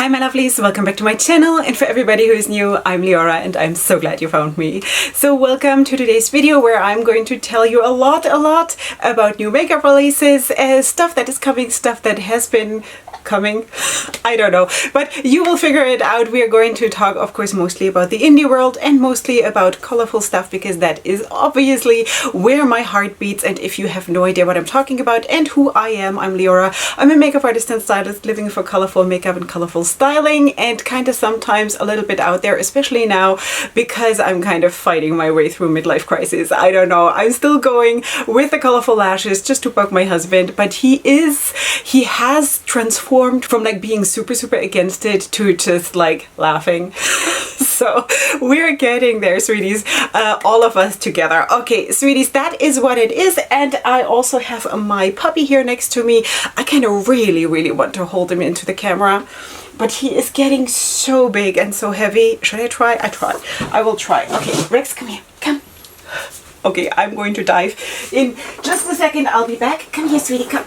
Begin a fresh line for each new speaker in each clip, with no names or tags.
Hi my lovelies, welcome back to my channel, and for everybody who is new, I'm Leorah and I'm so glad you found me. So welcome to today's video where I'm going to tell you a lot about new makeup releases, stuff that is coming, stuff that has been coming, I don't know, but you will figure it out. We are going to talk, of course, mostly about the indie world and mostly about colorful stuff because that is obviously where my heart beats. And if you have no idea what I'm talking about and who I am, I'm Leorah. I'm a makeup artist and stylist living for colorful makeup and colorful styling, and kind of sometimes a little bit out there, especially now because I'm kind of fighting my way through midlife crisis. I don't know, I'm still going with the colorful lashes just to bug my husband, but he has transformed from like being super against it to just like laughing. So we're getting there, sweeties, all of us together. Okay, sweeties, that is what it is. And I also have my puppy here next to me. I kind of really want to hold him into the camera, but he is getting so big and so heavy. Should I try? I will try. Okay, Rex, come here, come. Okay, I'm going to dive in just a second. I'll be back. Come here, sweetie, come.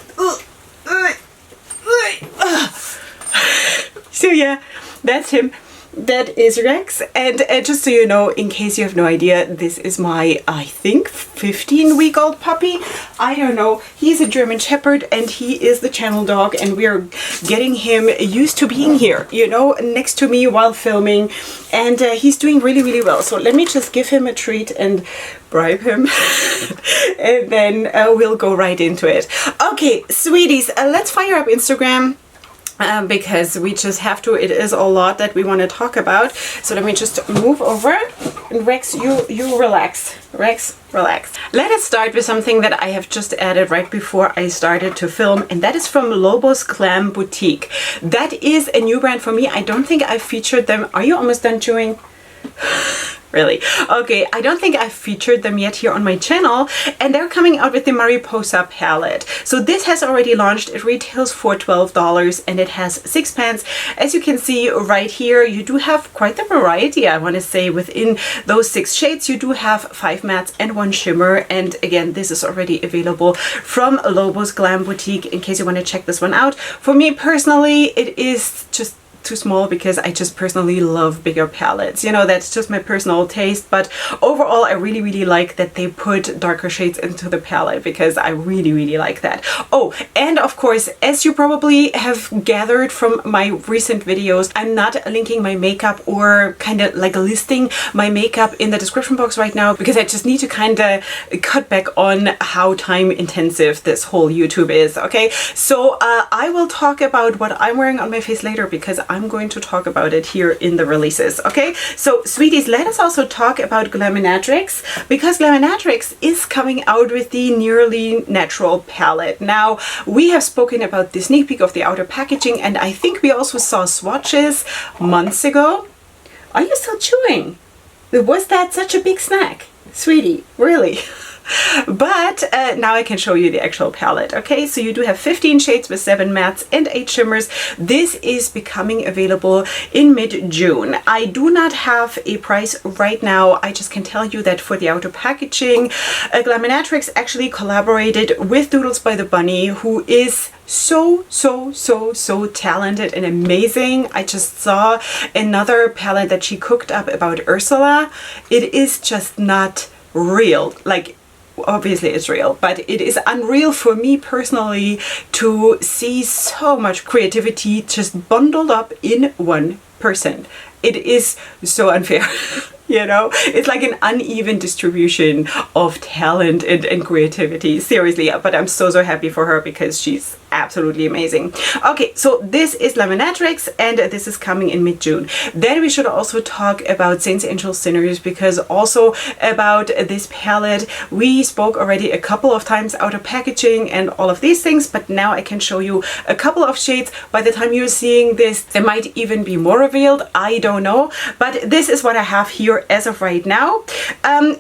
So yeah, that's him. That is Rex, and just so you know, in case you have no idea, this is my, I think, 15-week-old puppy. I don't know. He's a German Shepherd and he is the channel dog, and we are getting him used to being here, you know, next to me while filming, and he's doing really well. So let me just give him a treat and bribe him and then we'll go right into it. Okay, sweeties, let's fire up Instagram. Because we just have to. It is a lot that we want to talk about. So let me just move over. And Rex, you relax. Rex, relax. Let us start with something that I have just added right before I started to film, and that is from Lobos Glam Boutique. That is a new brand for me. I don't think I've featured them. Are you almost done chewing? Really? Okay, I don't think I've featured them yet here on my channel, and they're coming out with the Mariposa palette. So this has already launched. It retails for $12 and it has 6 pans. As you can see right here, you do have quite the variety, I want to say. Within those 6 shades, you do have 5 mattes and 1 shimmer. And again, this is already available from Lobos Glam Boutique in case you want to check this one out. For me personally, it is just too small because I just personally love bigger palettes. You know, that's just my personal taste, but overall I really like that they put darker shades into the palette because I really like that. Oh, and of course, as you probably have gathered from my recent videos, I'm not linking my makeup or kind of like listing my makeup in the description box right now because I just need to kind of cut back on how time intensive this whole YouTube is. Okay, so I will talk about what I'm wearing on my face later because I'm going to talk about it here in the releases. Okay, so sweeties, let us also talk about Glamour because Glamour is coming out with the Nearly Natural palette. Now, we have spoken about the sneak peek of the outer packaging, and I think we also saw swatches months ago. Are you still chewing? Was that such a big snack? Sweetie, really? But now I can show you the actual palette. Okay, so you do have 15 shades with 7 mattes and 8 shimmers. This is becoming available in mid-June. I do not have a price right now. I just can tell you that for the outer packaging, Glamour actually collaborated with Doodles by the Bunny, who is so talented and amazing. I just saw another palette that she cooked up about Ursula. It is just not real. Like, obviously it's real, but it is unreal for me personally to see so much creativity just bundled up in one person. It is so unfair. You know, it's like an uneven distribution of talent and creativity, seriously. But I'm so happy for her because she's absolutely amazing. Okay, so this is Glamour and this is coming in mid-June. Then we should also talk about Saints, Angels, Sinners, because also about this palette we spoke already a couple of times, outer packaging and all of these things, but now I can show you a couple of shades. By the time you're seeing this, there might even be more revealed, I don't know, but this is what I have here as of right now.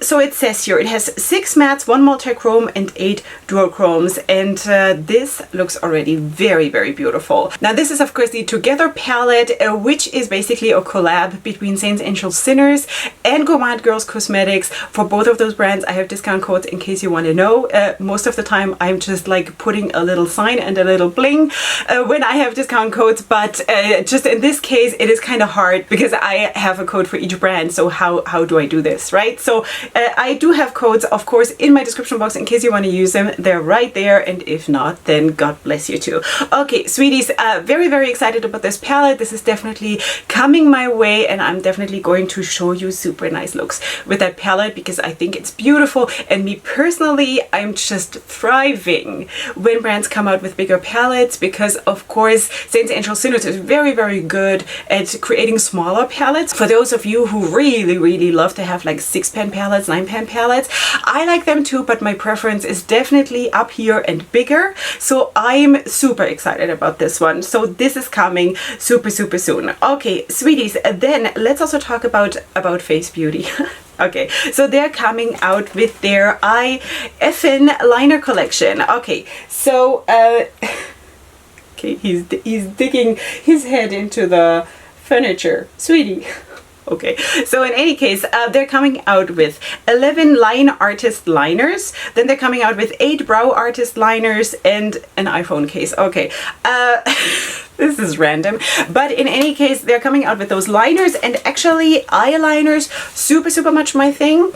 So it says here it has 6 mattes, 1 multichrome and 8 dual chromes, and this looks already very, very beautiful. Now this is of course the Together palette, which is basically a collab between Saints, Angels, Sinners and Gourmande Girls Cosmetics. For both of those brands I have discount codes in case you want to know. Most of the time I'm just like putting a little sign and a little bling when I have discount codes, but just in this case it is kind of hard because I have a code for each brand. So how do I do this, right? So I do have codes of course in my description box in case you want to use them. They're right there, and if not, then God bless you too. Okay, sweeties, very, very excited about this palette. This is definitely coming my way, and I'm definitely going to show you super nice looks with that palette because I think it's beautiful. And me personally, I'm just thriving when brands come out with bigger palettes because of course Saints, Angels, Sinners is very, very good at creating smaller palettes. For those of you who really, really love to have like 6-pan palettes, 9-pan palettes, I like them too, but my preference is definitely up here and bigger. So I'm super excited about this one. So this is coming super, super soon. Okay, sweeties, then let's also talk about Face Beauty. Okay, so they're coming out with their IFN liner collection. Okay, so okay, he's digging his head into the furniture, sweetie. Okay, so in any case, they're coming out with 11 line artist liners. Then they're coming out with 8 brow artist liners and an iPhone case. Okay, this is random, but in any case, they're coming out with those liners, and actually eyeliners, super, super much my thing.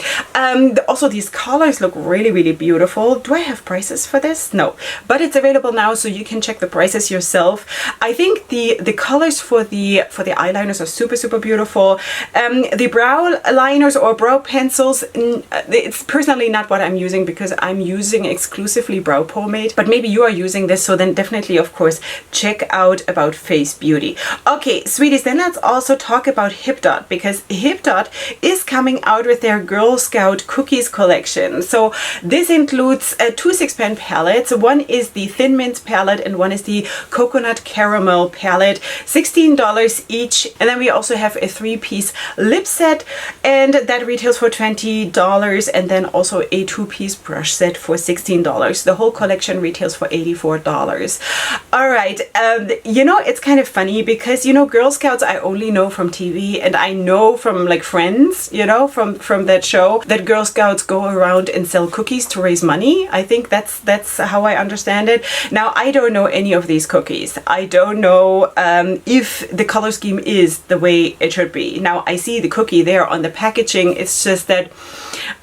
Also, these colors look really, really beautiful. Do I have prices for this? No, but it's available now, so you can check the prices yourself. I think the colors for the eyeliners are super, super beautiful. The brow liners or brow pencils, it's personally not what I'm using because I'm using exclusively brow pomade, but maybe you are using this, so then definitely, of course, check out about Face Beauty. Okay, sweeties, then let's also talk about Hip Dot, because Hip Dot is coming out with their Girl Scout cookies collection. So this includes 2 6-pan palettes. One is the Thin Mint palette and one is the Coconut Caramel palette, $16 each. And then we also have a 3-piece lip set, and that retails for $20, and then also a 2-piece brush set for $16. The whole collection retails for $84. All right, you know, it's kind of funny because, you know, Girl Scouts I only know from TV, and I know from like friends, you know, from that show, that Girl Scouts go around and sell cookies to raise money. I think that's how I understand it. Now, I don't know any of these cookies. I don't know if the color scheme is the way it should be. Now, I see the cookie there on the packaging. It's just that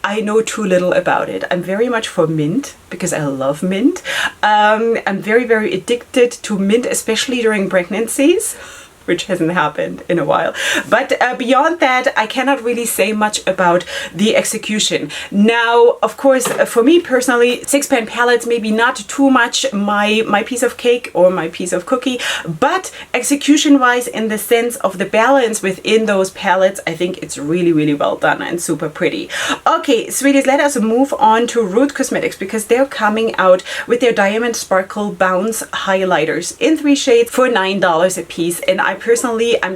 I know too little about it. I'm very much for mint because I love mint. I'm very, very addicted to mint, especially during pregnancies, which hasn't happened in a while. But beyond that, I cannot really say much about the execution. Now, of course, for me personally, 6-pan palettes, maybe not too much my piece of cake or my piece of cookie, but execution-wise, in the sense of the balance within those palettes, I think it's really, really well done and super pretty. Okay, sweeties, let us move on to Root Cosmetics, because they're coming out with their Diamond Sparkle Bounce highlighters in 3 shades for $9 a piece. And I'm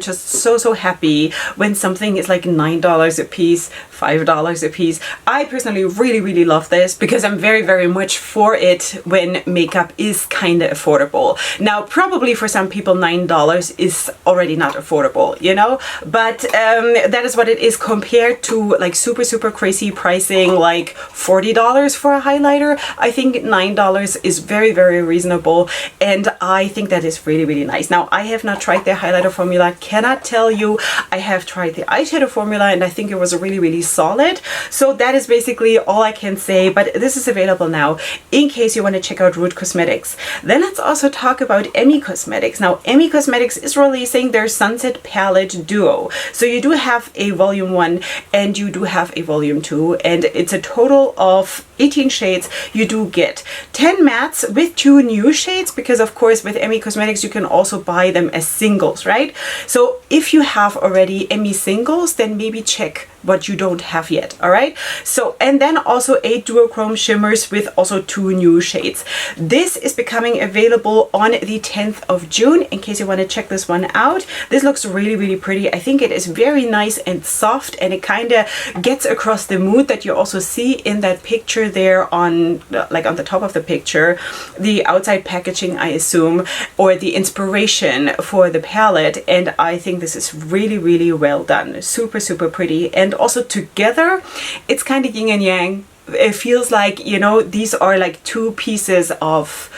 just so happy when something is like $9 a piece, $5 a piece. I personally really, really love this because I'm very, very much for it when makeup is kind of affordable. Now, probably for some people $9 is already not affordable, you know, but that is what it is compared to like super, super crazy pricing, like $40 for a highlighter. I think $9 is very, very reasonable, and I think that is really, really nice. Now, I have not tried their highlighter formula, cannot tell you. I have tried the eyeshadow formula and I think it was really, really solid. So that is basically all I can say, but this is available now in case you want to check out Root Cosmetics. Then let's also talk about Emmy Cosmetics. Now, Emmy Cosmetics is releasing their Sunset Palette Duo. So you do have a volume 1 and you do have a volume 2, and it's a total of 18 shades. You do get 10 mattes with 2 new shades, because of course with Emmy Cosmetics you can also buy them as singles, right? So if you have already Emmy singles, then maybe check what you don't have yet. All right. So, and then also 8 duochrome shimmers with also 2 new shades. This is becoming available on the 10th of June, in case you want to check this one out. This looks really, really pretty. I think it is very nice and soft, and it kind of gets across the mood that you also see in that picture there on, like on the top of the picture, the outside packaging, I assume, or the inspiration for the palette. And I think this is really, really well done. Super, super pretty. And also together, it's kind of yin and yang. It feels like, you know, these are like 2 pieces of,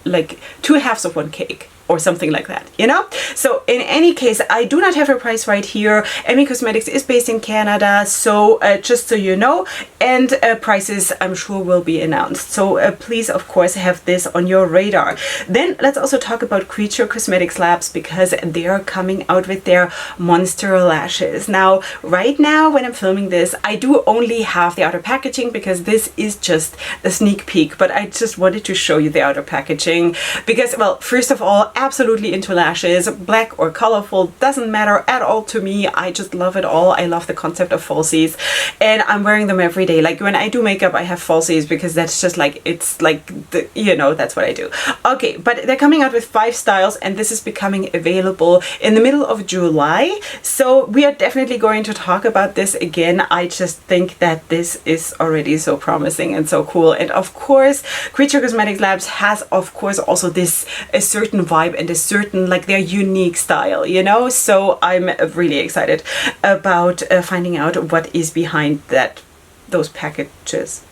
like 2 halves of one cake, or something like that, you know? So in any case, I do not have a price right here. MUA Cosmetics is based in Canada, so just so you know, and prices I'm sure will be announced. So please, of course, have this on your radar. Then let's also talk about Creature Cosmetics Labs, because they are coming out with their monster lashes. Now, right now, when I'm filming this, I do only have the outer packaging, because this is just a sneak peek, but I just wanted to show you the outer packaging, because, well, first of all, absolutely into lashes, black or colorful, doesn't matter at all to me. I just love it all. I love the concept of falsies, and I'm wearing them every day. Like when I do makeup, I have falsies, because that's just like, it's like, the, you know, that's what I do. Okay, but they're coming out with 5 styles, and this is becoming available in the middle of July. So we are definitely going to talk about this again. I just think that this is already so promising and so cool. And of course, Creature Cosmetics Labs has, of course, also this a certain vibe and a certain, like, their unique style, you know? So I'm really excited about finding out what is behind those packages.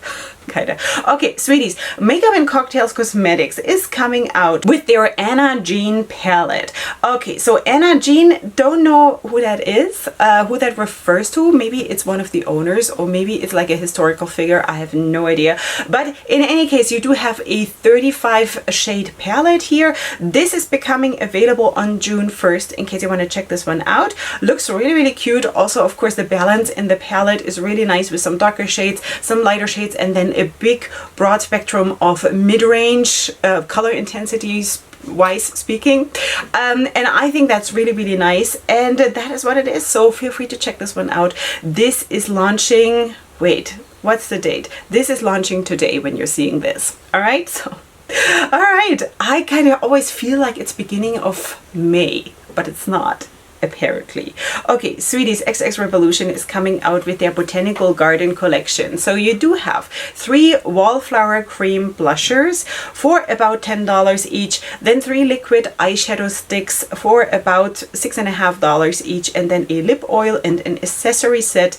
Kind of. Okay, sweeties, Makeup and Cocktails Cosmetics is coming out with their Anna Jean palette. Okay, so Anna Jean, don't know who that is, who that refers to. Maybe it's one of the owners, or maybe it's like a historical figure. I have no idea. But in any case, you do have a 35 shade palette here. This is becoming available on June 1st, in case you want to check this one out. Looks really, really cute. Also, of course, the balance in the palette is really nice, with some darker shades, some lighter shades, and then a big broad spectrum of mid-range color intensities wise speaking, and I think that's really, really nice, and that is what it is. So feel free to check this one out. This is launching, wait, what's the date? This is launching today when you're seeing this. All right, so all right, I kind of always feel like it's beginning of May, but it's not, apparently. Okay, sweeties, XX Revolution is coming out with their Botanical Garden collection. So you do have 3 Wallflower Cream blushers for about $10 each, then 3 liquid eyeshadow sticks for about $6.50 each, and then a lip oil and an accessory set.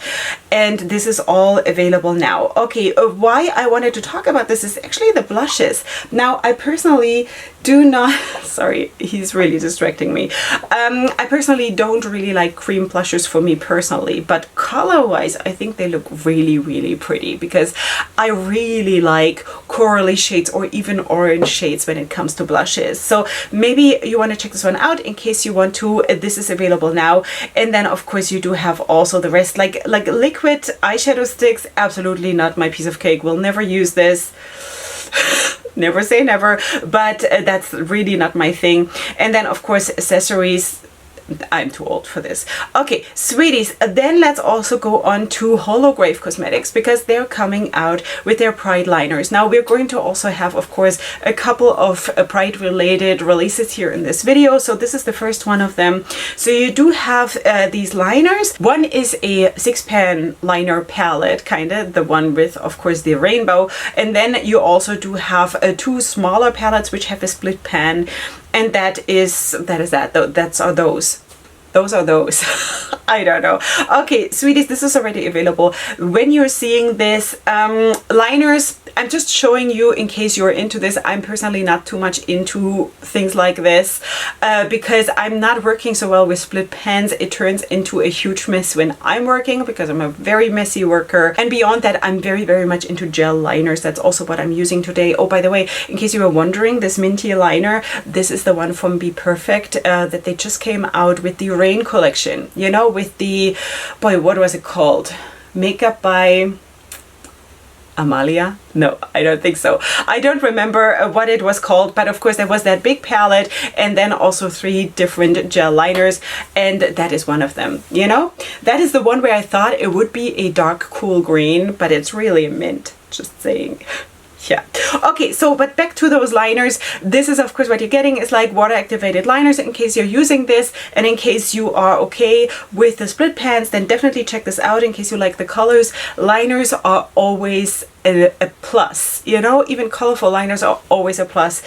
And this is all available now. Okay, why I wanted to talk about this is actually the blushes. Now, I personally do not, sorry, he's really distracting me. I personally don't really like cream blushers for me personally, but color-wise, I think they look really, really pretty, because I really like corally shades or even orange shades when it comes to blushes. So maybe you want to check this one out in case you want to. This is available now. And then, of course, you do have also the rest, like liquid eyeshadow sticks. Absolutely not my piece of cake. Will never use this. Never say never, but that's really not my thing. And then, of course, accessories. I'm too old for this. Okay, sweeties, then let's also go on to Holograph Cosmetics, because they're coming out with their Pride liners. Now, we're going to also have, of course, a couple of Pride related releases here in this video. So this is the first one of them. So you do have these liners. One is a 6-pan liner palette, kind of the one with, of course, the rainbow. And then you also do have 2 smaller palettes which have a split pan. And that are those. Those are those. I don't know. Okay, sweeties, this is already available. When you're seeing this, liners, I'm just showing you in case you're into this. I'm personally not too much into things like this because I'm not working so well with split pans. It turns into a huge mess when I'm working, because I'm a very messy worker. And beyond that, I'm very, very much into gel liners. That's also what I'm using today. Oh, by the way, in case you were wondering, this minty liner, this is the one from Be Perfect that they just came out with the Rain collection, you know, with the, boy, what was it called? Makeup by, Amalia? No, I don't think so. I don't remember what it was called, but of course there was that big palette and then also 3 different gel liners, and that is one of them, you know? That is the one where I thought it would be a dark cool green, but it's really a mint, just saying. Yeah. Okay, so but back to those liners. This is of course what you're getting is like water activated liners in case you're using this, and in case you are okay with the split pans, then definitely check this out in case you like the colors. Liners are always a plus, you know, even colorful liners are always a plus.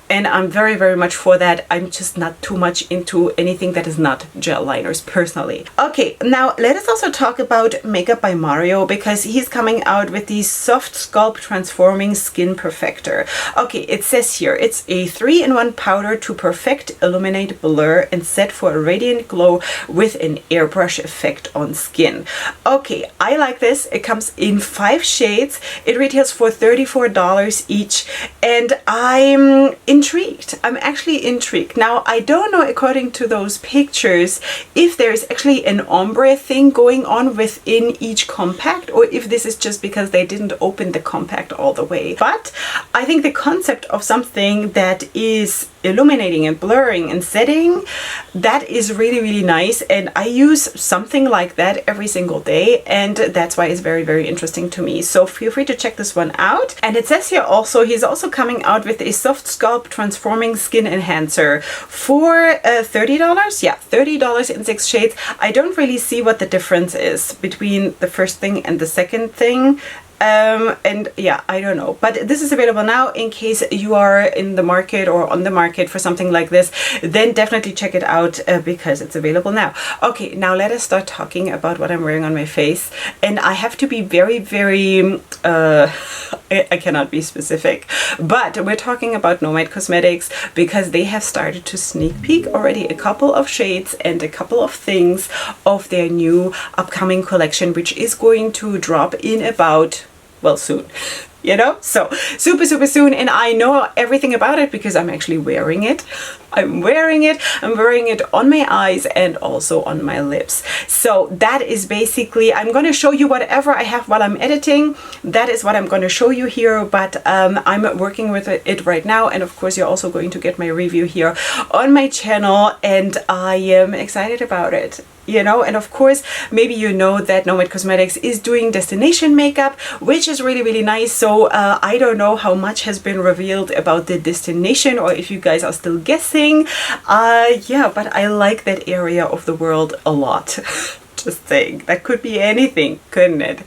And I'm very, very much for that. I'm just not too much into anything that is not gel liners personally. Okay, now let us also talk about Makeup by Mario, because he's coming out with the Soft Sculpt Transforming Skin Perfector. Okay, it says here, it's a 3-in-1 powder to perfect, illuminate, blur, and set for a radiant glow with an airbrush effect on skin. Okay, I like this. It comes in 5 shades. It retails for $34 each, and I'm intrigued. I'm actually intrigued. Now, I don't know, according to those pictures, if there's actually an ombre thing going on within each compact, or if this is just because they didn't open the compact all the way. But I think the concept of something that is illuminating and blurring and setting, that is really, really nice, and I use something like that every single day, and that's why it's very, very interesting to me. So feel free to check this one out. And it says here also, he's also coming out with a Soft Sculpt Transforming Skin Enhancer for $30. Yeah, $30 in 6 shades. I don't really see what the difference is between the first thing and the second thing. And yeah, I don't know, but this is available now. In case you are in the market or on the market for something like this, then definitely check it out because it's available now. Okay, now let us start talking about what I'm wearing on my face, and I have to be very, very I cannot be specific, but we're talking about Nomad Cosmetics because they have started to sneak peek already a couple of shades and a couple of things of their new upcoming collection, which is going to drop in about, well, soon, you know, so super, super soon. And I know everything about it because I'm actually wearing it. I'm wearing it on my eyes and also on my lips. So that is basically, I'm going to show you whatever I have while I'm editing. That is what I'm going to show you here, but I'm working with it right now, and of course you're also going to get my review here on my channel, and I am excited about it. You know, and of course, maybe you know that Nomad Cosmetics is doing destination makeup, which is really, really nice. So I don't know how much has been revealed about the destination, or if you guys are still guessing. Yeah, but I like that area of the world a lot. Just saying, that could be anything, couldn't it?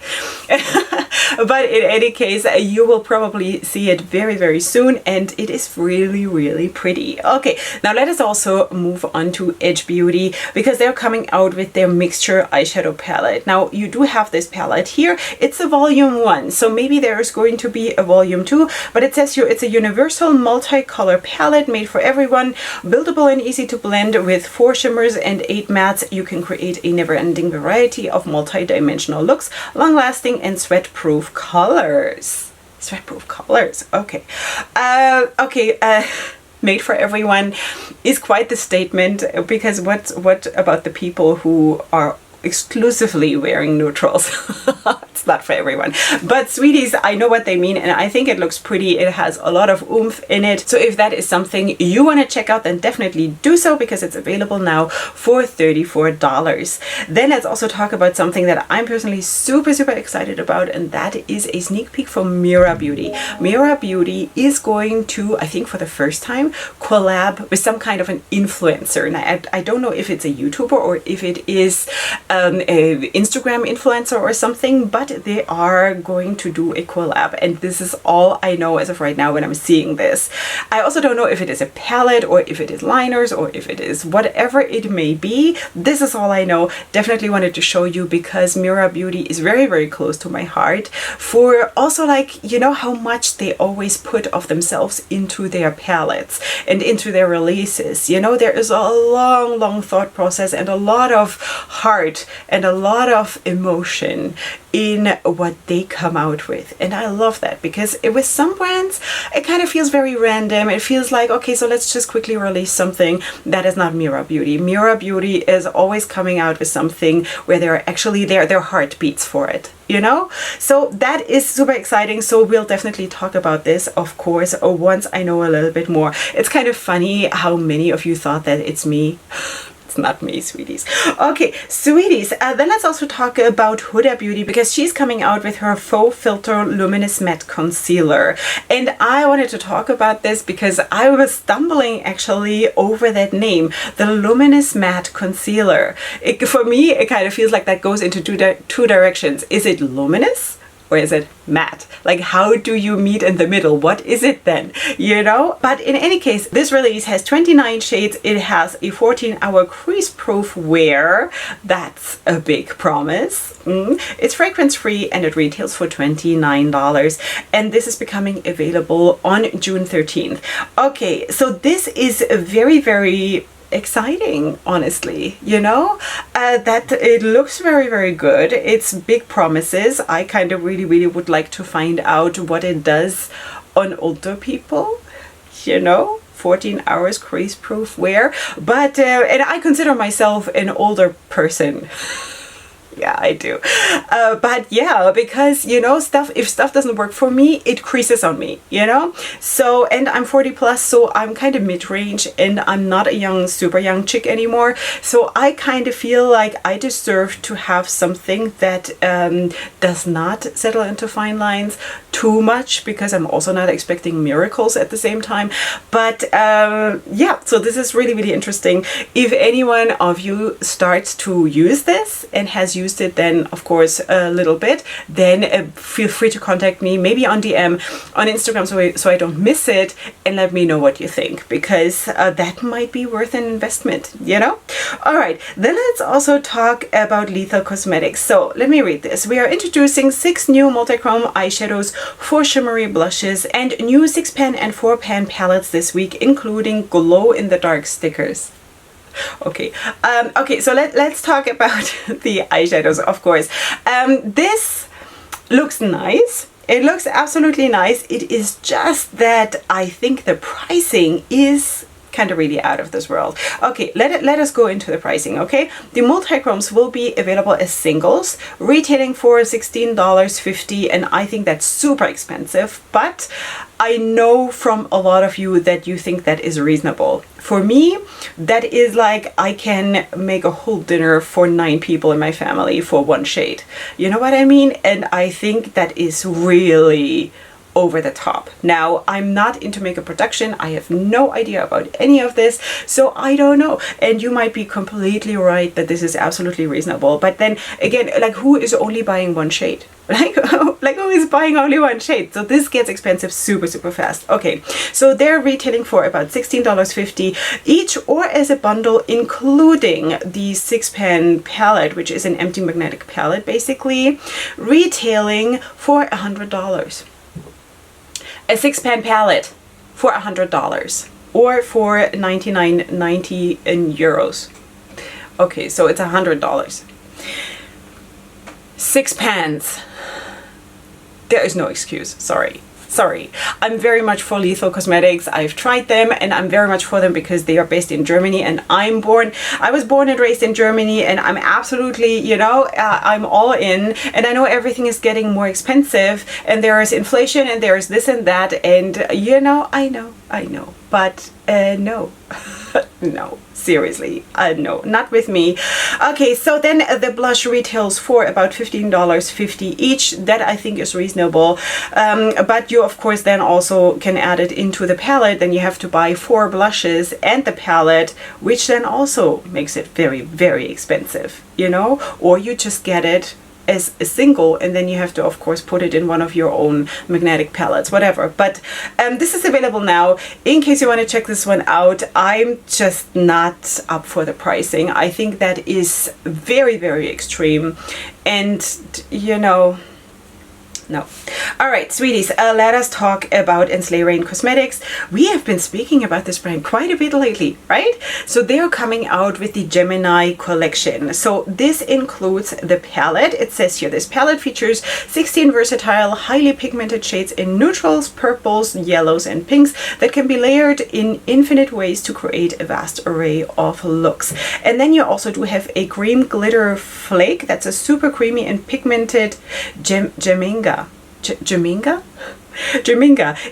But in any case, you will probably see it very, very soon, and it is really, really pretty. Okay, now let us also move on to Edge Beauty, because they're coming out with their mixture eyeshadow palette. Now, you do have this palette here. It's a volume 1, so maybe there's going to be a volume 2, but it says here it's a universal multicolor palette made for everyone, buildable and easy to blend with 4 shimmers and 8 mattes. You can create a never-ending variety of multi-dimensional looks, long-lasting and sweat-proof colors. Sweat-proof colors. Okay. Made for everyone is quite the statement, because what about the people who are exclusively wearing neutrals? It's not for everyone, but sweeties, I know what they mean, and I think it looks pretty. It has a lot of oomph in it, so if that is something you want to check out, then definitely do so, because it's available now for $34. Then let's also talk about something that I'm personally super, super excited about, and that is a sneak peek from Miura Beauty. Miura Beauty is going to, I think for the first time, collab with some kind of an influencer. And I don't know if it's a YouTuber or if it is an Instagram influencer or something, but they are going to do a collab, and this is all I know as of right now when I'm seeing this. I also don't know if it is a palette or if it is liners or if it is whatever it may be. This is all I know. Definitely wanted to show you because Miura Beauty is very, very close to my heart, for also, like, you know how much they always put of themselves into their palettes and into their releases. You know, there is a long, long thought process and a lot of heart and a lot of emotion in in what they come out with. And I love that, because with some brands, it kind of feels very random. It feels like, okay, so let's just quickly release something. That is not Miura Beauty. Miura Beauty is always coming out with something where there are actually their heart beats for it, you know? So that is super exciting. So we'll definitely talk about this, of course, once I know a little bit more. It's kind of funny how many of you thought that it's me. It's not me, sweeties. Okay, sweeties, then let's also talk about Huda Beauty, because she's coming out with her Faux Filter Luminous Matte Concealer. And I wanted to talk about this because I was stumbling actually over that name, the Luminous Matte Concealer. For me, it kind of feels like that goes into two directions. Is it luminous? Or is it matte? Like, how do you meet in the middle? What is it then? You know? But in any case, this release has 29 shades. It has a 14-hour crease-proof wear. That's a big promise. It's fragrance-free and it retails for $29. And this is becoming available on June 13th. Okay, so this is a very, very exciting, honestly, you know, that it looks very, very good. It's big promises. I kind of really would like to find out what it does on older people, you know. 14 hours crease proof wear, but and I consider myself an older person. Yeah, I do. But yeah, because, you know, if stuff doesn't work for me, it creases on me, you know? So, and I'm 40 plus, so I'm kind of mid-range and I'm not a super young chick anymore. So I kind of feel like I deserve to have something that does not settle into fine lines too much, because I'm also not expecting miracles at the same time. But yeah, so this is really interesting. If anyone of you starts to use this and has used it then, of course, a little bit, then feel free to contact me, maybe on DM on Instagram, so I don't miss it, and let me know what you think, because that might be worth an investment, you know? All right, then let's also talk about Lethal Cosmetics. So let me read this. We are introducing 6 new multichrome eyeshadows, 4 shimmery blushes, and new 6-pan and 4-pan palettes this week, including glow-in-the-dark stickers. Okay, okay, so let's talk about the eyeshadows, of course. This looks nice. It looks absolutely nice. It is just that I think the pricing is kind of really out of this world. Okay, let us go into the pricing, okay? The multichromes will be available as singles, retailing for $16.50, and I think that's super expensive, but I know from a lot of you that you think that is reasonable. For me, that is like I can make a whole dinner for 9 people in my family for 1 shade. You know what I mean? And I think that is really over the top. Now, I'm not into makeup production. I have no idea about any of this, so I don't know. And you might be completely right that this is absolutely reasonable. But then again, like, who is only buying 1 shade? Like who is buying only 1 shade? So this gets expensive super fast. Okay, so they're retailing for about $16.50 each, or as a bundle, including the 6-pan palette, which is an empty magnetic palette, basically, retailing for $100. A 6-pan palette for $100, or for $99.90 in euros. Okay, so it's $100. 6 pans. There is no excuse. Sorry. I'm very much for Lethal Cosmetics. I've tried them and I'm very much for them because they are based in Germany, and I was born and raised in Germany, and I'm absolutely, you know, I'm all in. And I know everything is getting more expensive, and there is inflation, and there is this and that, and you know, I know, but no. No, seriously, no, not with me. Okay, so then the blush retails for about $15.50 each. That I think is reasonable, but you of course then also can add it into the palette. Then you have to buy 4 blushes and the palette, which then also makes it very expensive, you know, or you just get it as a single, and then you have to of course put it in one of your own magnetic palettes, whatever. But this is available now in case you want to check this one out. I'm just not up for the pricing. I think that is very extreme, and you know, No. All right, sweeties, let us talk about Leorah-Cosmetics. We have been speaking about this brand quite a bit lately, right? So they are coming out with the Gemini collection. So this includes the palette. It says here, this palette features 16 versatile, highly pigmented shades in neutrals, purples, yellows, and pinks that can be layered in infinite ways to create a vast array of looks. And then you also do have a cream glitter flake. That's a super creamy and pigmented Jaminga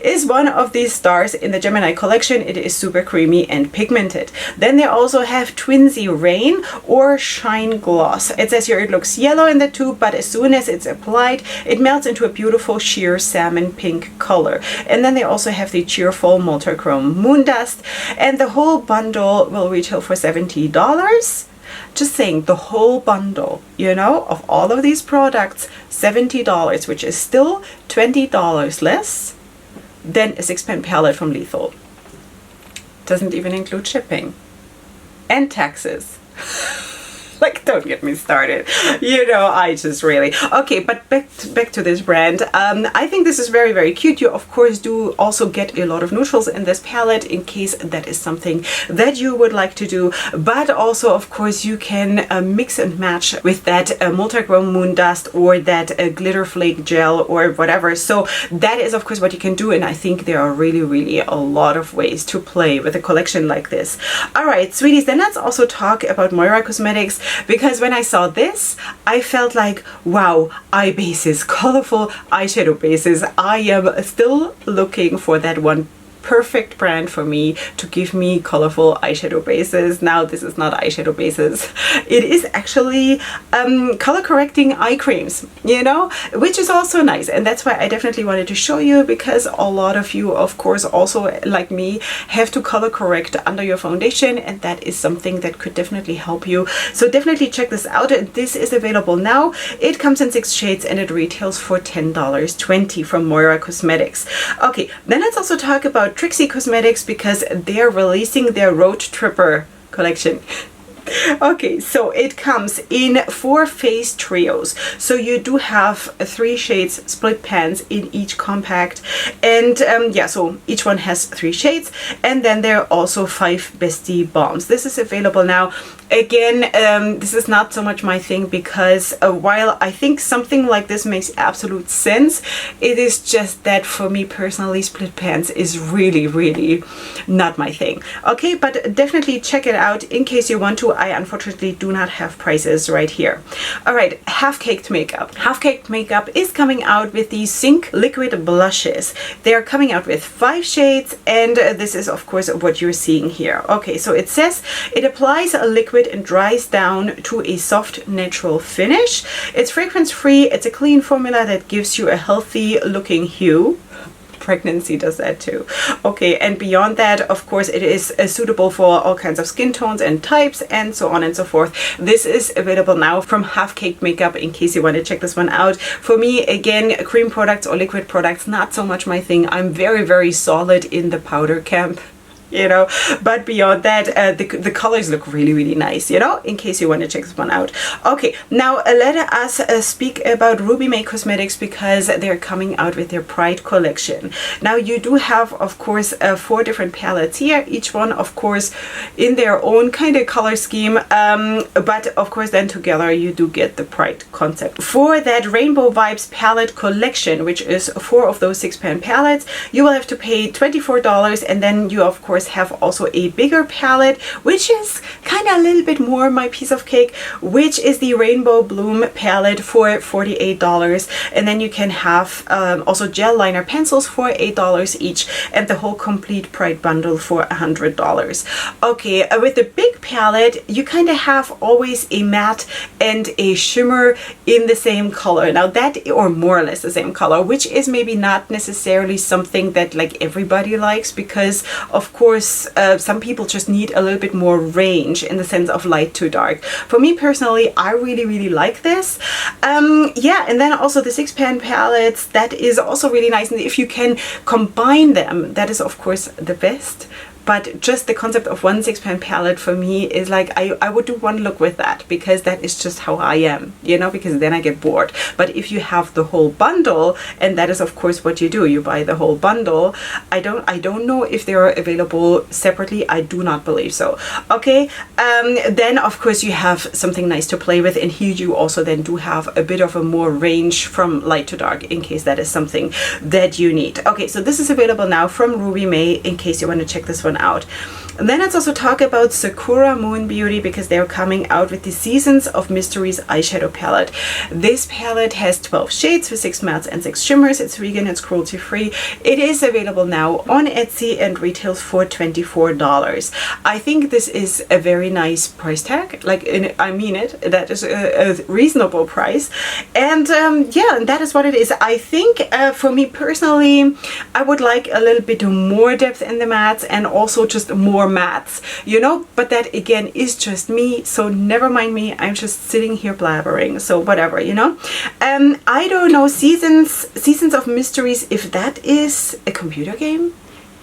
is one of these stars in the Gemini collection. It is super creamy and pigmented. Then they also have Twinsy Rain or Shine Gloss. It says here it looks yellow in the tube, but as soon as it's applied, it melts into a beautiful sheer salmon pink color. And then they also have the cheerful multichrome moon dust, and the whole bundle will retail for $70. Just saying, the whole bundle, you know, of all of these products, $70, which is still $20 less than a 6-pan palette from Lethal. Doesn't even include shipping and taxes. Like, don't get me started. You know, I just really... Okay, but back to this brand. I think this is very, very cute. You, of course, do also get a lot of neutrals in this palette in case that is something that you would like to do. But also, of course, you can mix and match with that multichrome moon dust or that glitter flake gel or whatever. So that is, of course, what you can do. And I think there are really, really a lot of ways to play with a collection like this. All right, sweeties, then let's also talk about Leorah-Cosmetics. Because when I saw this, I felt like, wow, eye bases, colorful eyeshadow bases. I am still looking for that one perfect brand for me to give me colorful eyeshadow bases. Now this is not eyeshadow bases. It is actually color correcting eye creams, you know, which is also nice. And that's why I definitely wanted to show you, because a lot of you, of course, also like me, have to color correct under your foundation, and that is something that could definitely help you. So definitely check this out. This is available now. It comes in 6 shades and it retails for $10.20 from Leorah-Cosmetics. Okay, then let's also talk about CXC Cosmetics, because they're releasing their Road Tripper collection. Okay, so it comes in 4 face trios. So you do have 3 shades split pans in each compact, and yeah, so each one has 3 shades, and then there are also 5 bestie balms. This is available now. Again, this is not so much my thing, because while I think something like this makes absolute sense, it is just that for me personally, split pans is really, really not my thing. Okay, but definitely check it out in case you want to. I unfortunately do not have prices right here. All right, Half Caked Makeup. Half Caked Makeup is coming out with these Sync liquid blushes. They are coming out with 5 shades, and this is of course what you're seeing here. Okay, so it says it applies a liquid and dries down to a soft natural finish. It's fragrance free. It's a clean formula that gives you a healthy looking hue. Pregnancy does that too. Okay, and beyond that, of course, it is suitable for all kinds of skin tones and types, and so on and so forth. This is available now from Half Caked Makeup in case you want to check this one out. For me, again, cream products or liquid products, not so much my thing. I'm very, very solid in the powder camp, you know, but beyond that, the colors look really, really nice, you know, in case you want to check this one out. Okay, now let us speak about Ruby May Cosmetics, because they're coming out with their Pride collection. Now you do have, of course, 4 different palettes here, each one, of course, in their own kind of color scheme, but of course then together you do get the Pride concept. For that Rainbow Vibes palette collection, which is 4 of those 6-pan palettes, you will have to pay $24, and then you, of course, have also a bigger palette, which is kind of a little bit more my piece of cake, which is the Rainbow Bloom palette for $48, and then you can have also gel liner pencils for $8 each, and the whole complete Pride bundle for $100. Okay, with the big palette, you kind of have always a matte and a shimmer in the same color. Now that, or more or less the same color, which is maybe not necessarily something that like everybody likes, because of course some people just need a little bit more range in the sense of light to dark. For me personally, I really, really like this. Yeah, and then also the 6-pan palettes, that is also really nice, and if you can combine them, that is of course the best. but just the concept of one 6-pan palette for me is like, I would do one look with that, because that is just how I am, you know, because then I get bored. But if you have the whole bundle, and that is of course what you do, you buy the whole bundle. I don't know if they are available separately. I do not believe so. Okay, then of course you have something nice to play with, and here you also then do have a bit of a more range from light to dark, in case that is something that you need. Okay, so this is available now from Ruby May, in case you want to check this one out. And then let's also talk about Sakura Moon Beauty, because they're coming out with the Seasons of Mysteries eyeshadow palette. This palette has 12 shades with 6 mattes and 6 shimmers. It's vegan, it's cruelty free. It is available now on Etsy and retails for $24. I think this is a very nice price tag. Like, I mean it, that is a reasonable price. And yeah, and that is what it is. I think for me personally, I would like a little bit more depth in the mattes, and also just more mattes, you know, but that again is just me, so never mind me. I'm just sitting here blabbering, so whatever, you know. I don't know, Seasons of Mysteries, if that is a computer game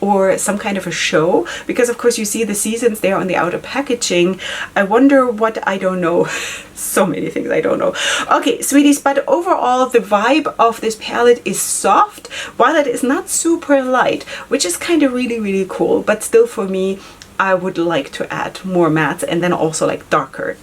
or some kind of a show, because of course you see the seasons there on the outer packaging. I wonder what, I don't know. So many things I don't know. Okay, sweeties, but overall the vibe of this palette is soft, while it is not super light, which is kind of really cool. But still, for me, I would like to add more mattes, and then also like darker,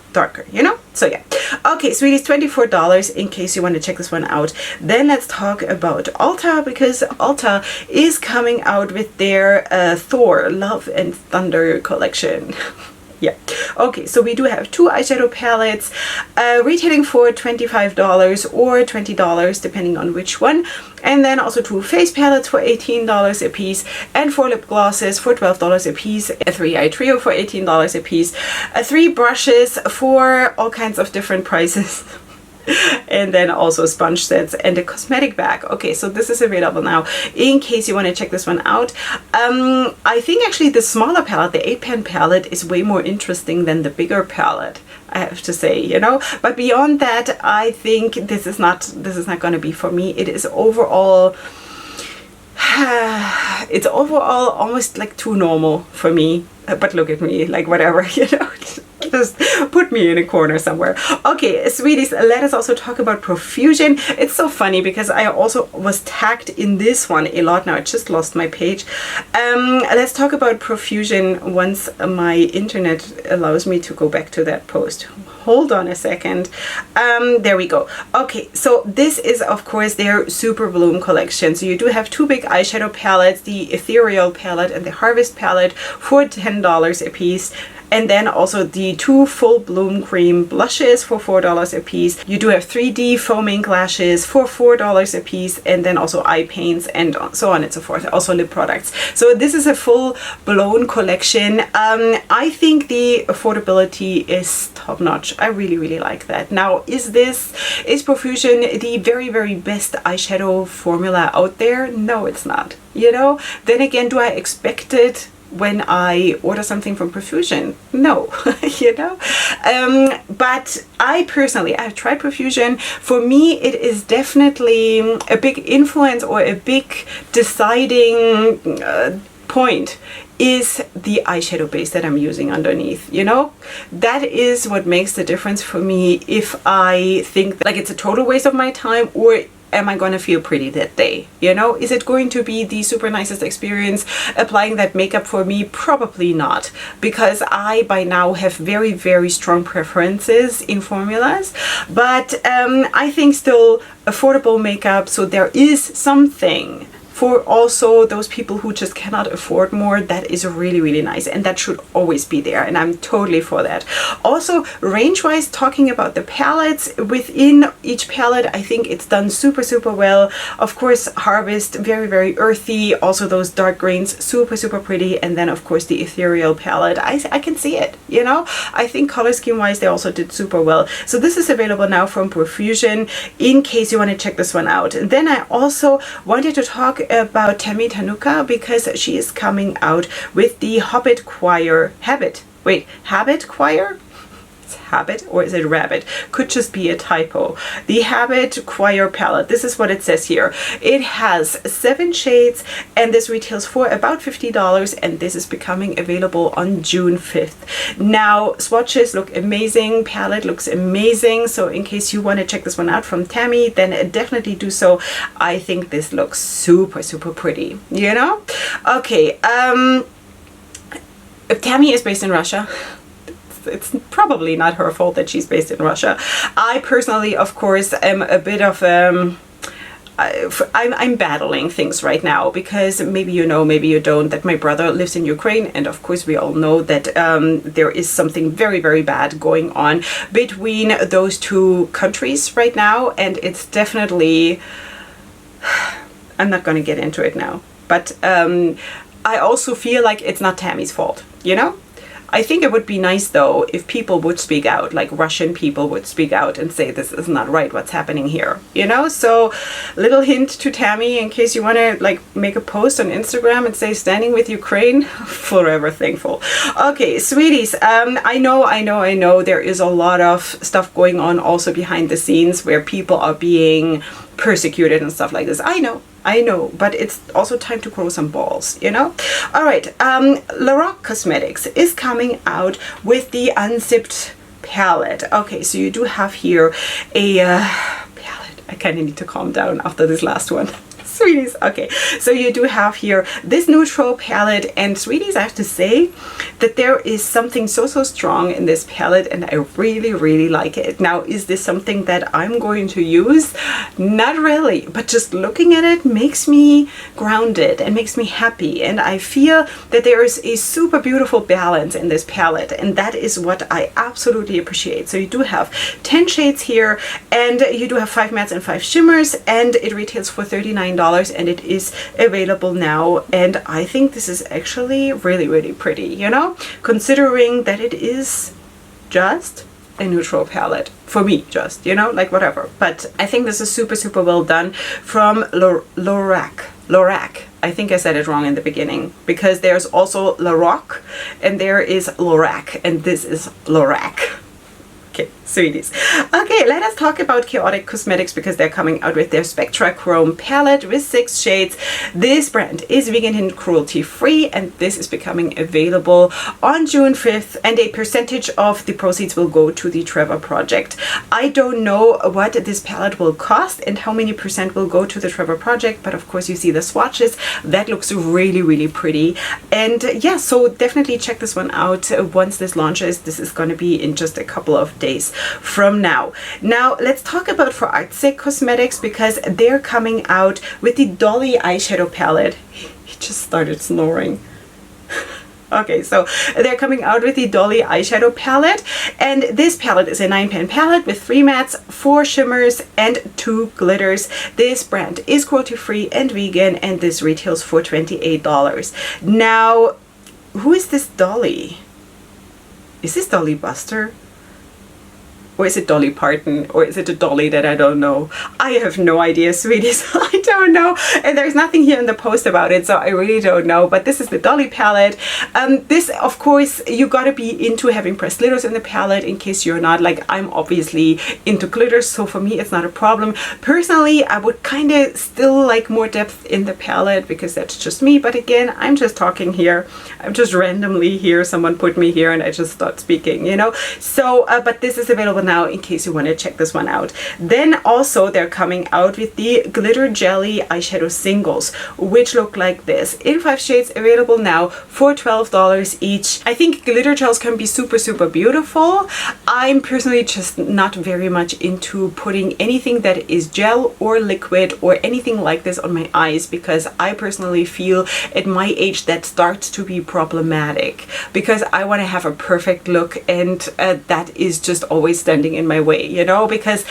you know. So yeah, okay, sweeties, $24 in case you want to check this one out. Then let's talk about Ulta, because Ulta is coming out with their Thor Love and Thunder collection. Yeah, okay, so we do have 2 eyeshadow palettes retailing for $25 or $20 depending on which one, and then also 2 face palettes for $18 a piece, and 4 lip glosses for $12 a piece, a 3-eye trio for $18 a piece, 3 brushes for all kinds of different prices. And then also sponge sets and a cosmetic bag. Okay, so this is available now in case you want to check this one out. I think actually the smaller palette, the 8-pan palette, is way more interesting than the bigger palette, I have to say, you know. But beyond that, I think this is not going to be for me. It is overall it's overall almost like too normal for me. But look at me, like whatever, you know. Just put me in a corner somewhere. Okay, sweeties, let us also talk about Profusion. It's so funny because I also was tagged in this one a lot. Now I just lost my page. Let's talk about Profusion once my internet allows me to go back to that post. Hold on a second. There we go. Okay, so this is of course their Super Bloom collection. So you do have 2 big eyeshadow palettes, the Ethereal palette and the Harvest palette, for $10 a piece. And then also the 2 full bloom cream blushes for $4 a piece. You do have 3D foaming lashes for $4 a piece, and then also eye paints and so on and so forth. Also lip products. So this is a full blown collection. I think the affordability is top notch. I really like that. Now, is Profusion the very best eyeshadow formula out there? No, it's not. You know. Then again, do I expect it when I order something from Profusion? No, you know. But I've tried Profusion. For me, it is definitely a big influence, or a big deciding point is the eyeshadow base that I'm using underneath, you know. That is what makes the difference for me, if I think like it's a total waste of my time, or am I going to feel pretty that day? You know, is it going to be the super nicest experience applying that makeup for me? Probably not, because I by now have very strong preferences in formulas. But I think still affordable makeup, so there is something for also those people who just cannot afford more. That is really nice, and that should always be there, and I'm totally for that. Also, range-wise, talking about the palettes, within each palette, I think it's done super well. Of course, Harvest, very earthy. Also those dark greens, super pretty. And then of course the Ethereal palette, I can see it, you know. I think color scheme wise they also did super well. So this is available now from Profusion in case you want to check this one out. And then I also wanted to talk about Temi Tanuka, because she is coming out with the Habit Choir. Habit, or is it rabbit? Could just be a typo. The Habit Choir palette, this is what it says here. It has 7 shades and this retails for about $50, and this is becoming available on June 5th. Now swatches look amazing, palette looks amazing, so in case you want to check this one out from Tammy, then definitely do so. I think this looks super pretty, you know? Okay, Tammy is based in Russia. It's probably not her fault that she's based in Russia. I personally, of course, am a bit of I'm battling things right now, because maybe you know, maybe you don't, that my brother lives in Ukraine, and of course we all know that there is something very bad going on between those two countries right now, and it's definitely, I'm not going to get into it now, but I also feel like it's not Tammy's fault, you know? I think it would be nice though if people would speak out, like Russian people would speak out and say this is not right, what's happening here, you know? So little hint to Tammy, in case you want to like make a post on Instagram and say standing with Ukraine, forever thankful. Okay, sweeties, I know there is a lot of stuff going on also behind the scenes where people are being persecuted and stuff like this. I know, but it's also time to grow some balls, you know? All right, LEORAH Cosmetics is coming out with the unzipped palette. Okay, so you do have here a palette. I kind of need to calm down after this last one. Sweeties, okay, so you do have here this neutral palette, and sweeties, I have to say that there is something so strong in this palette, and I really like it. Now, is this something that I'm going to use? Not really, but just looking at it makes me grounded and makes me happy, and I feel that there is a super beautiful balance in this palette, and that is what I absolutely appreciate. So you do have 10 shades here, and you do have 5 mattes and 5 shimmers, and it retails for $39, and it is available now, and I think this is actually really pretty, you know, considering that it is just a neutral palette for me, just, you know, like whatever. But I think this is super well done from LEORAH. I think I said it wrong in the beginning, because there's also LEORAH and there is LEORAH, and this is LEORAH. Okay, sweeties. Okay, let us talk about Chaotic Cosmetics, because they're coming out with their Spectra Chrome palette with 6 shades. This brand is vegan and cruelty free, and this is becoming available on June 5th, and a percentage of the proceeds will go to the Trevor Project. I don't know what this palette will cost and how many percent will go to the Trevor Project, but of course you see the swatches. That looks really pretty, and yeah, so definitely check this one out once this launches. This is going to be in just a couple of days from now. Now let's talk about CXC Cosmetics, because they're coming out with the Dolly eyeshadow palette. He just started snoring. Okay, so they're coming out with the Dolly eyeshadow palette, and this palette is a 9-pan palette with 3 mattes, 4 shimmers, and 2 glitters. This brand is cruelty-free and vegan, and this retails for $28. Now, who is this Dolly? Is this Dolly Buster? Or is it Dolly Parton? Or is it a Dolly that I don't know? I have no idea, sweeties. I don't know. And there's nothing here in the post about it, so I really don't know. But this is the Dolly palette. This, of course, you gotta be into having pressed glitters in the palette. In case you're not, like, I'm obviously into glitters, so for me it's not a problem. Personally, I would kind of still like more depth in the palette, because that's just me. But again, I'm just talking here. I'm just randomly here. Someone put me here and I just start speaking, you know? So, but this is available now in case you want to check this one out. Then also they're coming out with the Glitter Jelly eyeshadow singles, which look like this in 5 shades, available now for $12 each. I think glitter gels can be super beautiful. I'm personally just not very much into putting anything that is gel or liquid or anything like this on my eyes, because I personally feel at my age that starts to be problematic, because I want to have a perfect look, and that is just always standing in my way, you know, because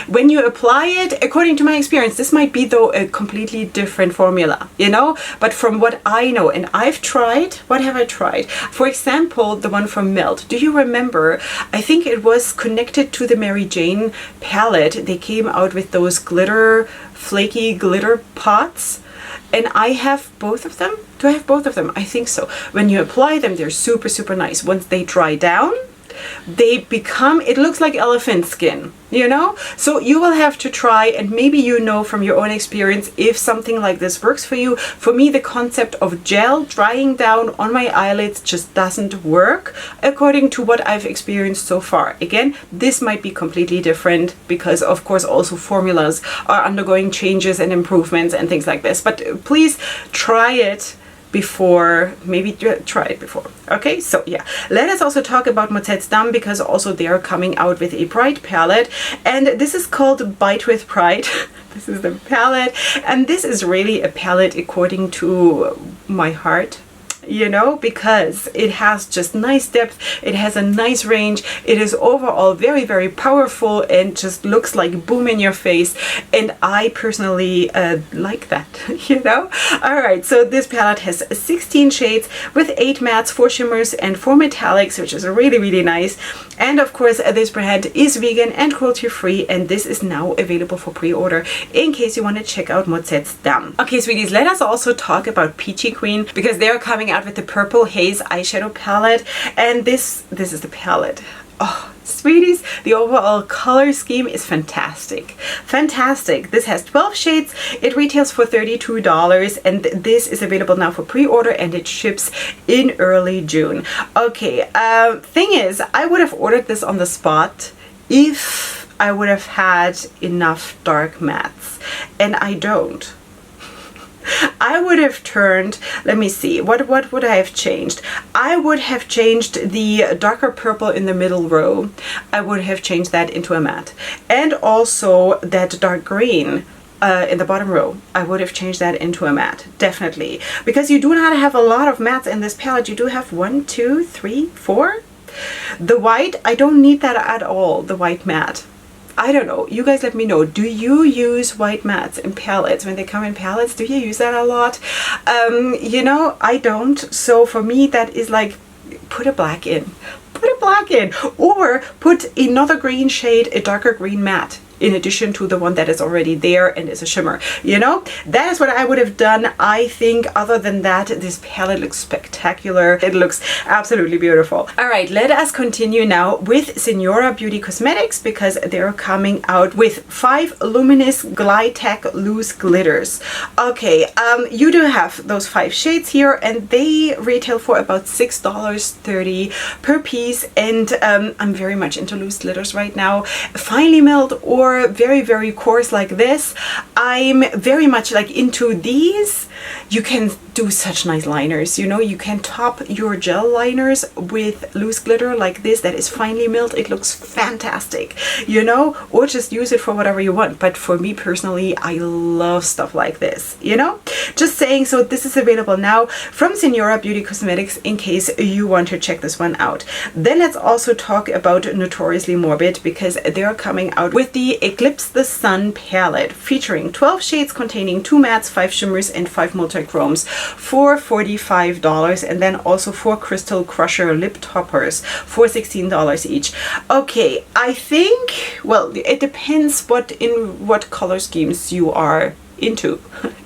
when you apply it, according to my experience, this might be though a completely different formula, you know, but from what I know, and I've tried, what have I tried? For example, the one from Melt. Do you remember? I think it was connected to the Mary Jane palette. They came out with those flaky glitter pots, and I have both of them. Do I have both of them? I think so. When you apply them, they're super nice. Once they dry down, they become, it looks like elephant skin, you know? So you will have to try, and maybe you know from your own experience if something like this works for you. For me, the concept of gel drying down on my eyelids just doesn't work according to what I've experienced so far. Again, this might be completely different because of course also formulas are undergoing changes and improvements and things like this. But please try it before, maybe try it before. Okay, so yeah, let us also talk about Mozet's DEMM, because also they are coming out with a Pride palette, and this is called Bite with Pride. This is the palette, and this is really a palette according to my heart, you know, because it has just nice depth, it has a nice range, it is overall very, very powerful and just looks like boom in your face, and I personally like that, you know. All right, so this palette has 16 shades with 8 mattes, 4 shimmers and 4 metallics, which is really, really nice. And of course this brand is vegan and cruelty free, and this is now available for pre-order in case you want to check out Mozet's DEMM. Okay, sweeties, let us also talk about Peachy Queen, because they are coming out with the purple haze eyeshadow palette, and this is the palette. Oh, sweeties, the overall color scheme is fantastic. Fantastic. This has 12 shades. It retails for $32, and this is available now for pre-order, and it ships in early June. Okay, thing is, I would have ordered this on the spot if I would have had enough dark mattes, and I don't. I would have turned, let me see, what would I have changed? I would have changed the darker purple in the middle row. I would have changed that into a matte. And also that dark green in the bottom row, I would have changed that into a matte, definitely. Because you do not have a lot of mattes in this palette. You do have 1, 2, 3, 4. The white, I don't need that at all, the white matte. I don't know, you guys let me know, do you use white mattes in palettes? When they come in palettes, do you use that a lot? You know, I don't. So for me, that is like, put a black in. Put a black in. Or put another green shade, a darker green matte, in addition to the one that is already there and is a shimmer, you know. That is what I would have done. I think other than that, this palette looks spectacular. It looks absolutely beautiful. All right, let us continue now with Leorah Beauty Cosmetics, because they're coming out with 5 luminous Glide Tech loose glitters. Okay, you do have those 5 shades here, and they retail for about $6.30 per piece, and I'm very much into loose glitters right now. Finely milled or very, very coarse like this. I'm very much like into these. You can do such nice liners, you know. You can top your gel liners with loose glitter like this that is finely milled. It looks fantastic, you know, or just use it for whatever you want. But for me personally, I love stuff like this, you know. Just saying. So this is available now from Leorah Beauty Cosmetics in case you want to check this one out. Then let's also talk about Notoriously Morbid, because they're coming out with the Eclipse the Sun palette featuring 12 shades containing 2 mattes, 5 shimmers and 5 multichromes for $45, and then also 4 Crystal Crusher lip toppers for $16 each. Okay, I think, well, it depends what color schemes you are into,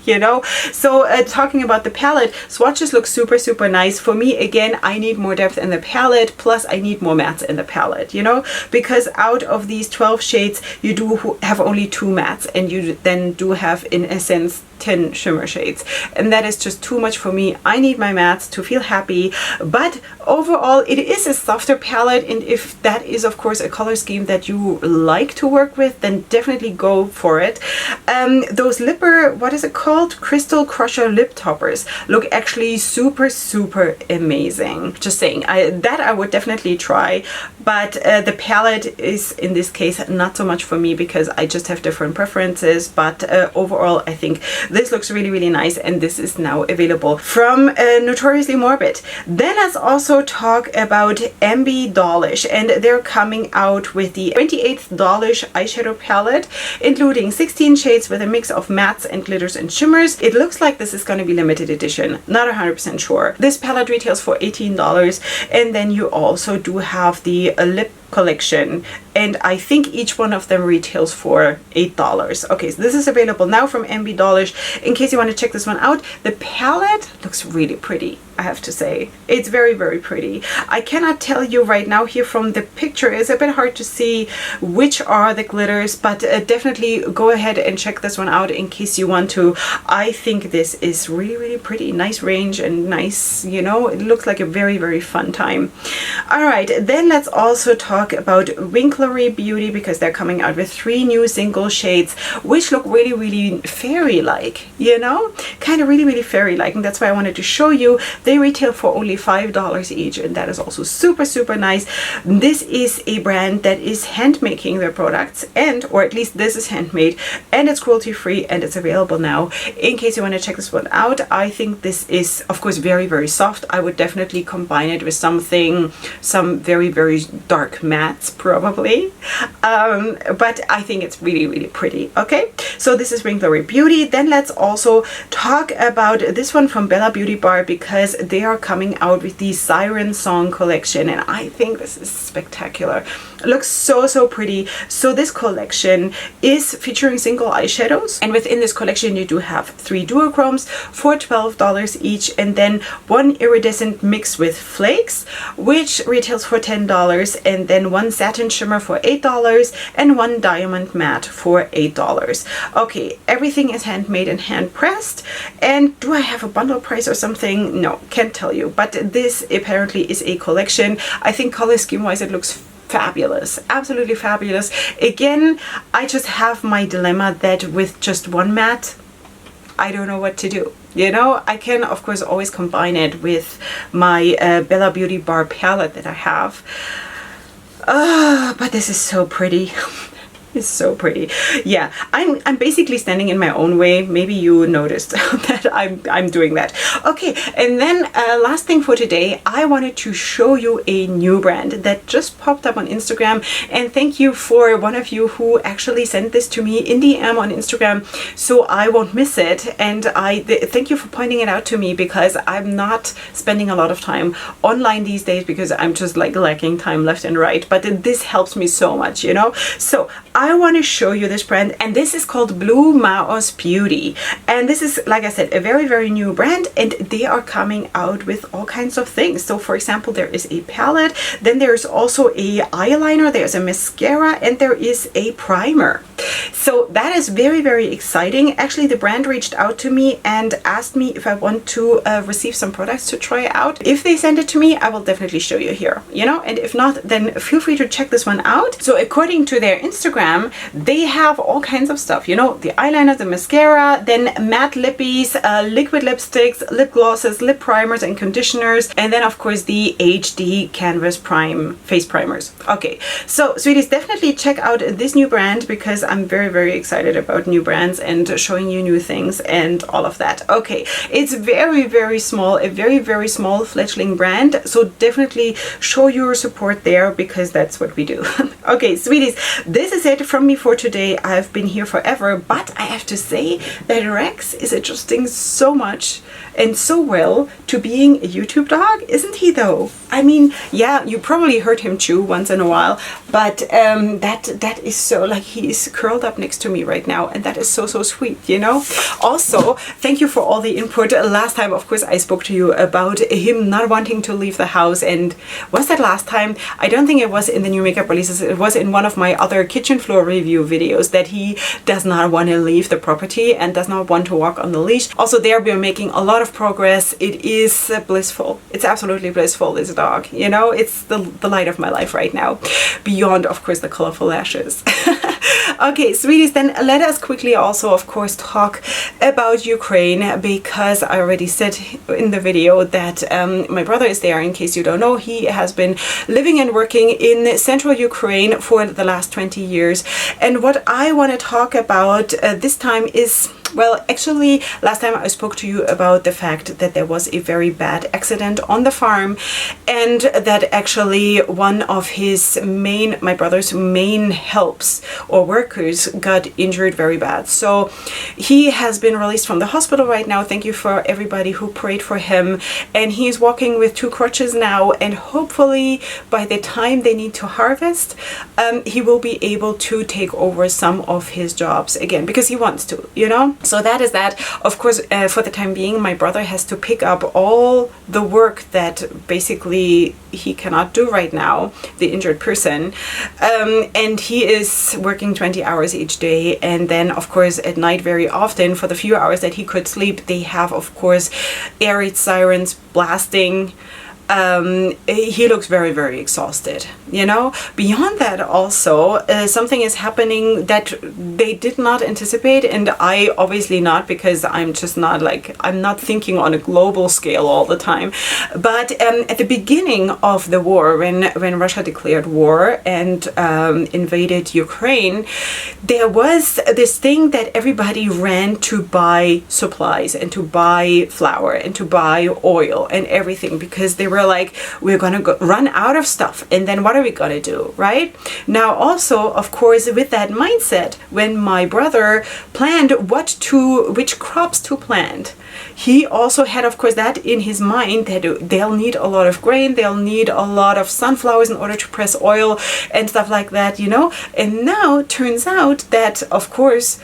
you know. So talking about the palette, swatches look super, super nice. For me, again, I need more depth in the palette, plus I need more mattes in the palette, you know, because out of these 12 shades, you do have only 2 mattes, and you then do have, in essence, 10 shimmer shades, and that is just too much for me. I need my mattes to feel happy, but overall it is a softer palette, and if that is of course a color scheme that you like to work with, then definitely go for it. Those what is it called? Crystal Crusher lip toppers look actually super, super amazing. Just saying, that I would definitely try, but the palette is in this case not so much for me because I just have different preferences. But overall, I think this looks really, really nice, and this is now available from Notoriously Morbid. Then let's also talk about MB Dollish, and they're coming out with the 28th Dollish eyeshadow palette, including 16 shades with a mix of mattes and glitters and shimmers. It looks like this is going to be limited edition, not 100% sure. This palette retails for $18, and then you also do have the lip collection, and I think each one of them retails for $8. Okay, so this is available now from MB Dollars in case you want to check this one out. The palette looks really pretty, I have to say. It's very, very pretty. I cannot tell you right now here from the picture. It's a bit hard to see which are the glitters, but definitely go ahead and check this one out in case you want to. I think this is really, really pretty. Nice range and nice, you know, it looks like a very, very fun time. All right, then let's also talk about Winklery Beauty, because they're coming out with 3 new single shades which look really, really fairy-like, you know, kind of really, really fairy-like, and that's why I wanted to show you. They retail for only $5 each, and that is also super, super nice. This is a brand that is hand making their products, and or at least this is handmade, and it's cruelty free, and it's available now in case you want to check this one out. I think this is of course very, very soft. I would definitely combine it with something, some very, very dark mattes probably, but I think it's really, really pretty. Okay, so this is Winklery Beauty. Then let's also talk about this one from Bella Beauty Bar, because they are coming out with the Siren Song collection, and I think this is spectacular. It looks so, so pretty. So this collection is featuring single eyeshadows, and within this collection you do have 3 duochromes for $12 each, and then 1 iridescent mix with flakes which retails for $10, and then 1 satin shimmer for $8, and 1 diamond matte for $8. Okay, everything is handmade and hand pressed. And do I have a bundle price or something? No, can't tell you, but this apparently is a collection. I think color scheme wise it looks fabulous, absolutely fabulous. Again, I just have my dilemma that with just 1 matte I don't know what to do. You know, I can of course always combine it with my Bella Beauty Bar palette that I have. But this is so pretty. It's so pretty. Yeah, I'm basically standing in my own way. Maybe you noticed that I'm doing that. Okay, and then last thing for today, I wanted to show you a new brand that just popped up on Instagram, and thank you for one of you who actually sent this to me in DM on Instagram, so I won't miss it. And thank you for pointing it out to me, because I'm not spending a lot of time online these days because I'm just like lacking time left and right, but this helps me so much, you know. So I want to show you this brand, and this is called Blue Mouse Beauty, and this is, like I said, a very, very new brand, and they are coming out with all kinds of things. So for example, there is a palette, then there's also a eyeliner, there's a mascara, and there is a primer. So that is very, very exciting. Actually, the brand reached out to me and asked me if I want to receive some products to try out. If they send it to me, I will definitely show you here, you know, and if not, then feel free to check this one out. So according to their Instagram, they have all kinds of stuff, you know, the eyeliner, the mascara, then matte lippies, liquid lipsticks, lip glosses, lip primers and conditioners, and then of course the HD canvas face primers. Okay, so sweeties, definitely check out this new brand, because I'm very, very excited about new brands and showing you new things and all of that. Okay, it's very, very small, a very, very small fledgling brand, so definitely show your support there, because that's what we do. Okay, sweeties, this is it from me for today. I've been here forever, but I have to say that Rex is adjusting so much and so well to being a YouTube dog, isn't he though? I mean, yeah, you probably heard him chew once in a while, but that is so, like, he's curled up next to me right now, and that is so, so sweet, you know. Also, thank you for all the input. Last time, of course, I spoke to you about him not wanting to leave the house, and was that last time? I don't think it was in the new makeup releases. It was in one of my other kitchen floor review videos that he does not want to leave the property and does not want to walk on the leash. Also, there we are making a lot of progress. It is blissful. It's absolutely blissful, this dog, you know. It's the light of my life right now, beyond of course the colorful lashes. Okay, sweeties, then let us quickly also of course talk about Ukraine, because I already said in the video that my brother is there. In case you don't know, he has been living and working in central Ukraine for the last 20 years, and what I want to talk about this time is Well, actually, last time I spoke to you about the fact that there was a very bad accident on the farm, and that actually one of my brother's main helps or workers got injured very bad. So he has been released from the hospital right now. Thank you for everybody who prayed for him. And he's walking with 2 crutches now, and hopefully by the time they need to harvest, he will be able to take over some of his jobs again, because he wants to, you know? So that is that. Of course, for the time being, my brother has to pick up all the work that basically he cannot do right now, the injured person. And he is working 20 hours each day. And then, of course, at night very often, for the few hours that he could sleep, they have, of course, air raid sirens blasting. He looks very, very exhausted, you know. Beyond that also, something is happening that they did not anticipate, and I obviously not, because I'm just not like, I'm not thinking on a global scale all the time. But at the beginning of the war, when Russia declared war and invaded Ukraine, there was this thing that everybody ran to buy supplies and to buy flour and to buy oil and everything, because they were like, we're gonna run out of stuff, and then what are we gonna do, right? Now also, of course, with that mindset, when my brother planned which crops to plant, he also had, of course, that in his mind, that they'll need a lot of grain, they'll need a lot of sunflowers in order to press oil and stuff like that, you know. And now turns out that, of course,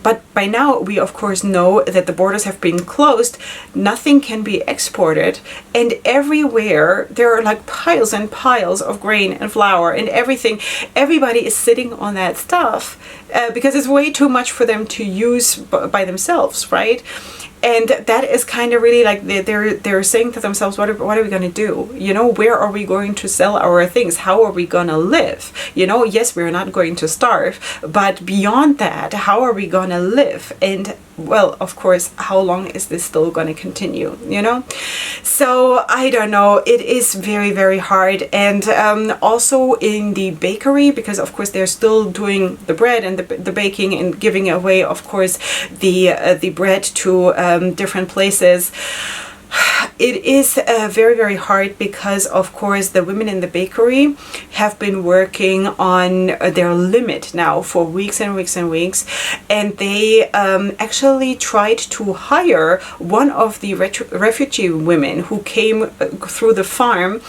but by now we of course know that the borders have been closed, nothing can be exported, and everywhere there are like piles and piles of grain and flour and everything. Everybody is sitting on that stuff because it's way too much for them to use by themselves, right? And that is kind of really like they're saying to themselves, what are we going to do? You know, where are we going to sell our things? How are we going to live? You know, yes, we're not going to starve, but beyond that, how are we going to live? And well, of course, how long is this still going to continue, you know? So I don't know. It is very, very hard. And also in the bakery, because of course they're still doing the bread and the baking and giving away, of course, the bread to different places. It is very, very hard, because of course the women in the bakery have been working on their limit now for weeks and weeks and weeks, and they actually tried to hire one of the refugee women who came through the farm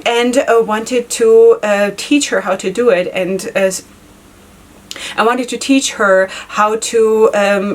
and wanted to teach her how to do it, and I wanted to teach her how to,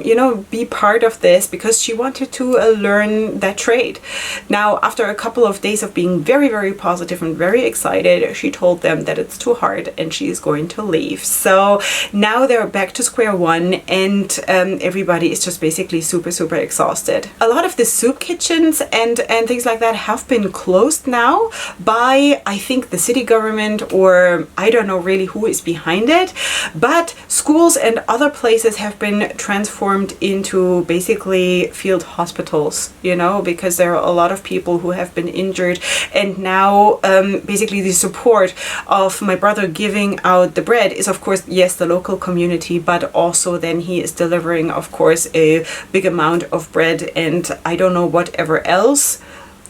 you know, be part of this, because she wanted to learn that trade. Now, after a couple of days of being very, very positive and very excited, she told them that it's too hard and she is going to leave. So now they're back to square one, and everybody is just basically super, super exhausted. A lot of the soup kitchens and things like that have been closed now by, I think, the city government, or I don't know really who is behind it, but schools and other places have been transformed into basically field hospitals, you know, because there are a lot of people who have been injured. And now basically the support of my brother giving out the bread is, of course, yes, the local community, but also then he is delivering, of course, a big amount of bread and I don't know whatever else,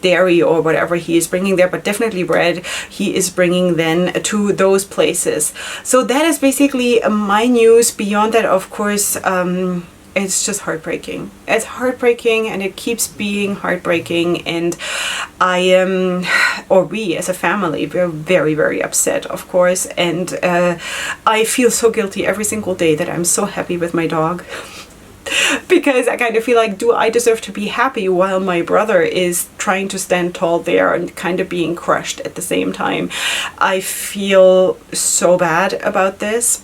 dairy or whatever he is bringing there, but definitely bread he is bringing then to those places. So that is basically my news. Beyond that, of course, it's just heartbreaking. It's heartbreaking, and it keeps being heartbreaking, and I am, or we as a family, we're very, very upset, of course, and I feel so guilty every single day that I'm so happy with my dog. Because I kind of feel like, do I deserve to be happy while my brother is trying to stand tall there and kind of being crushed at the same time? I feel so bad about this.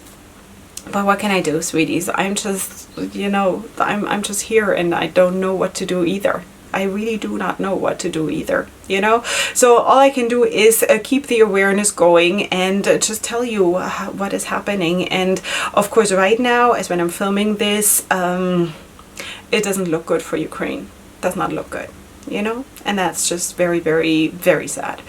But what can I do, sweeties? I'm just, you know, I'm just here and I don't know what to do either. I really do not know what to do either, you know? So all I can do is keep the awareness going and just tell you what is happening. And of course, right now, as when I'm filming this, it doesn't look good for Ukraine. Does not look good. you know, and that's just very, very, very sad.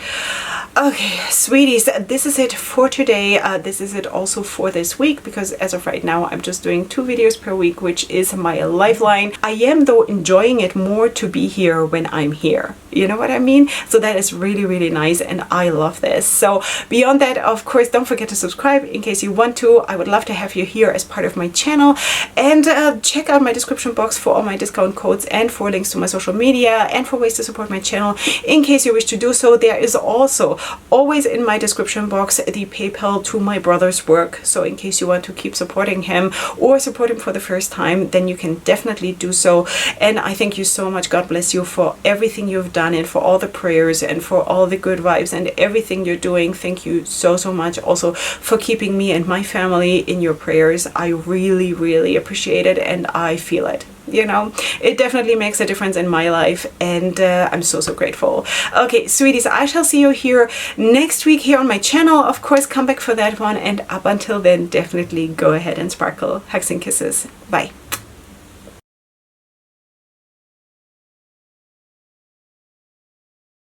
Okay, sweeties, this is it for today. This is it also for this week, because as of right now, I'm just doing 2 videos per week, which is my lifeline. I am, though, enjoying it more to be here when I'm here. You know what I mean? So that is really, really nice, and I love this. So beyond that, of course, don't forget to subscribe in case you want to. I would love to have you here as part of my channel, and check out my description box for all my discount codes and for links to my social media and for ways to support my channel in case you wish to do so. There is also always in my description box the PayPal to my brother's work, so in case you want to keep supporting him or support him for the first time, then you can definitely do so. And I thank you so much. God bless you for everything you've done and for all the prayers and for all the good vibes and everything you're doing. Thank you so, so much also for keeping me and my family in your prayers. I really, really appreciate it, and I feel it. You know, it definitely makes a difference in my life, and I'm so, so grateful. Okay, sweeties, I shall see you here next week here on my channel. Of course, come back for that one, and up until then, definitely go ahead and sparkle. Hugs and kisses. Bye.